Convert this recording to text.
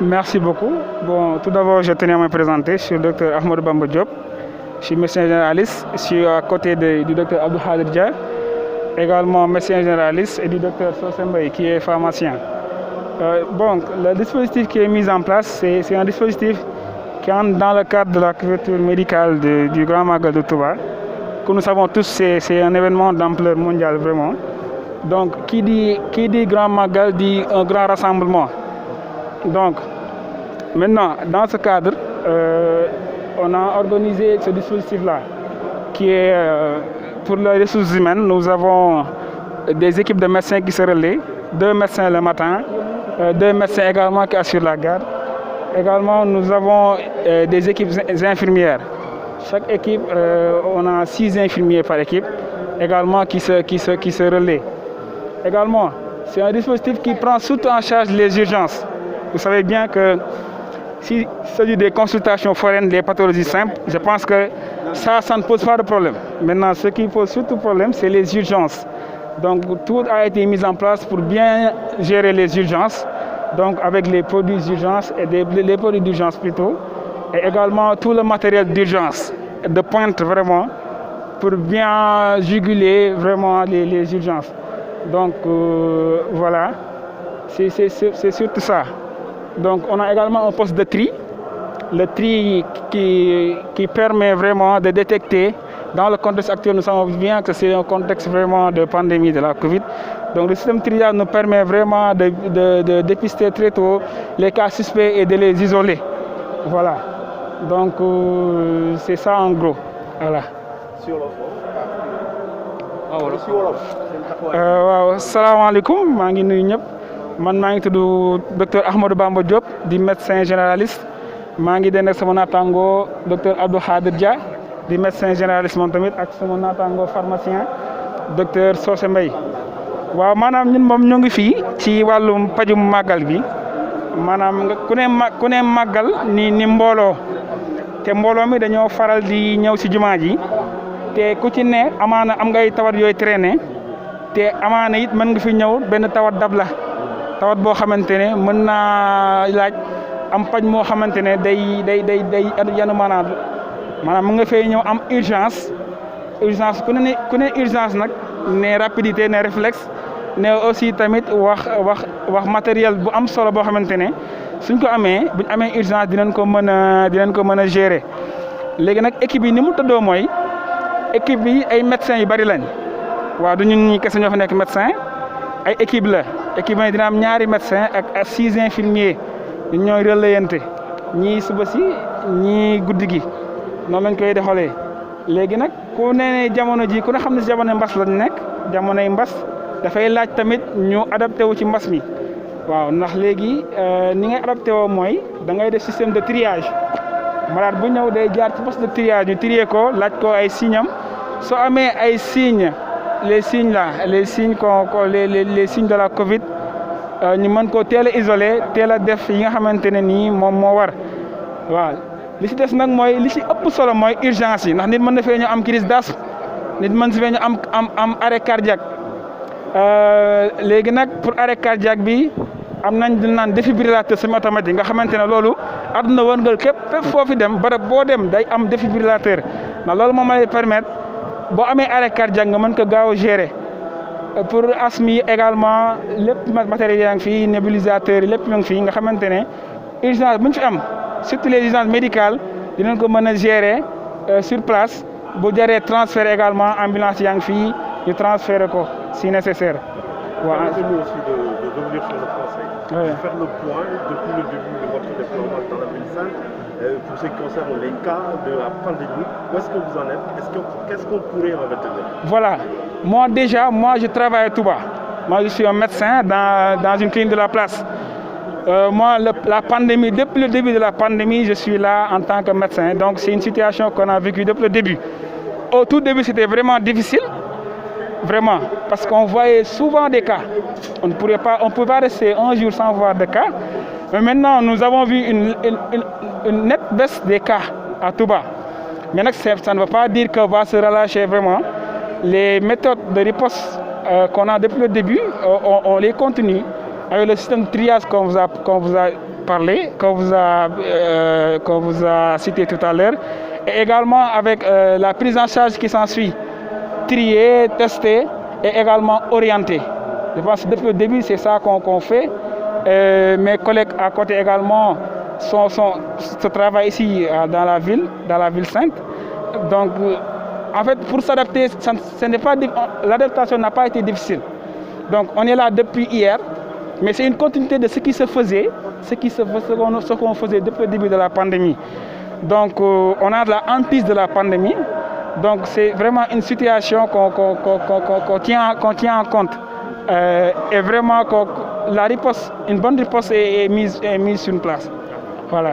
Merci beaucoup. Bon, tout d'abord, je tenais à me présenter. Je suis le docteur Ahmadou Bamba Diop. Je suis médecin généraliste. Je suis à côté du docteur Abdou Khadir Dia, également médecin généraliste, et du docteur Sosembay, qui est pharmacien. Bon, le dispositif qui est mis en place, c'est un dispositif qui entre dans le cadre de la couverture médicale du Grand Magal de Touba. Que nous savons tous, c'est un événement d'ampleur mondiale, vraiment. Donc, qui dit Grand Magal dit un grand rassemblement. Donc, maintenant, dans ce cadre, on a organisé ce dispositif-là, qui est pour les ressources humaines. Nous avons des équipes de médecins qui se relaient, 2 médecins le matin, 2 médecins également qui assurent la garde. Également, nous avons des équipes infirmières. Chaque équipe, on a 6 infirmiers par équipe, également qui se relaient. Également, c'est un dispositif qui prend surtout en charge les urgences. Vous savez bien que s'il s'agit des consultations foraines, des pathologies simples, je pense que ça ne pose pas de problème. Maintenant, ce qui pose surtout problème, c'est les urgences. Donc, tout a été mis en place pour bien gérer les urgences, donc avec les produits d'urgence et les produits d'urgence plutôt, et également tout le matériel d'urgence, de pointe vraiment, pour bien juguler vraiment les urgences. Donc, voilà, c'est surtout ça. Donc, on a également un poste de tri, le tri qui permet vraiment de détecter. Dans le contexte actuel, nous savons bien que c'est un contexte vraiment de pandémie de la Covid. Donc, le système triage nous permet vraiment de dépister très tôt les cas suspects et de les isoler. Voilà. Donc, c'est ça en gros. Voilà. Waaw salaamaaleykum, maa ngi nuyu ñëpp. Man maa ngi tudd docteur Ahmadou Bamba Diop di médecin généraliste. maa ngi den ak sama naataango docteur Abdou Khadir Dia di médecin généraliste moom tamit ak sama naataango pharmacien docteur Socé Mbaye. waaw maanaam ñun moom ñoo ngi fii ci wàllum pajum màggal bi maanaam ku ne màggal ni mbooloo te mbooloo mi dañoo faral di ñëw si jumaa ji te ku ci ne amaana am ngay tawat yooyu traîner te amaana it mën nga fi ñëw benn tawat dab la tawat boo xamante ne mën naa laaj am paj moo xamante ne day yanu maanaam mën nga fay ñëw am urgence ku ne urgence nag ne rapidité ne réflexe ne aussi tamit wax matériel bu am solo boo xamante ne suñ ko amee buñ amee urgence dinañ ko mën a gérer. léegi nag équipe yi ni mu tëddoo mooy équipe bi ay médecins yu bari lañ waaw du ñun ñi kese ñoo fa nekk médecin ay équipe la équipe yi dina am 2 médecins ak 6 infirmiers ñun ñooy relayante ñii suba si ñii guddi gi noonu lañ koy doxalee. léegi nag ku ne jamono ji ku ne xam ne si jamono mbas lañ nekk jamonoy mbas dafay laaj tamit ñu adapté wu ci mbas mi waaw ndax léegi ni ngay adapté woo mooy da ngay def système de triage. malade bu ñëw day jaar ci poste de triage ñu trier ko laaj ko ay signes am soo amee ay signes les signes les signes les signes de la Covid ñu mën koo teel a isolé teel a def yi nga xamante ne nii moom moo war waaw. li ci des nag mooy li ci ëpp solo mooy urgence yi ndax nit mën na fee ñu am crise d'asthme nit mën si fee ñu am arrêt cardiaque léegi nag pour arrêt cardiaque bi. am nañ di naan défibrillateur semi-automatique nga xamante ne loolu àdduna wërngal képp foofu dem barab boo dem day am défibrillateur ndax loolu moom lay permettre boo amee arrêt cardiaque nga mën ko gaaw a gérer pour asthme yi également lépp matériel yaa ngi fii nébulisateur yi lépp ñu ngi fii nga xamante ne urgence bu ñu fi am surtout les urgences médicales dinañ ko mën a gérer sur place bu jaree transfert également ambulance yaa ngi fii ñu transférer ko si nécessaire. Permettez-nous aussi de revenir sur le français, faire le point depuis le début de votre déploiement dans la ville sainte, pour ce qui concerne les cas de la pandémie. Où est-ce que vous en êtes? Qu'est-ce qu'on pourrait en retenir? Voilà, moi je travaille à Touba. Moi je suis un médecin dans une clinique de la place. La pandémie, depuis le début de la pandémie, je suis là en tant que médecin. Donc c'est une situation qu'on a vécue depuis le début. Au tout début, c'était vraiment difficile. Vraiment, parce qu'on voyait souvent des cas. On ne pouvait pas rester un jour sans voir de cas. Mais maintenant, nous avons vu une nette baisse des cas à Touba. Maintenant, ça ne veut pas dire qu'on va se relâcher vraiment. Les méthodes de riposte qu'on a depuis le début, on les continue avec le système de triage qu'on vous a parlé, qu'on vous a cité tout à l'heure, et également avec la prise en charge qui s'ensuit, trier, tester et également orienter. Je pense que depuis le début, c'est ça qu'on fait. Mes collègues à côté également se travaillent ici dans la ville sainte. Donc, en fait, pour s'adapter, l'adaptation n'a pas été difficile. Donc, on est là depuis hier, mais c'est une continuité de ce qui se faisait, ce qu'on faisait depuis le début de la pandémie. Donc, on a de la hantise de la pandémie. Donc, c'est vraiment une situation qu'on tient en compte. Et vraiment, une bonne riposte est mise sur place. Voilà.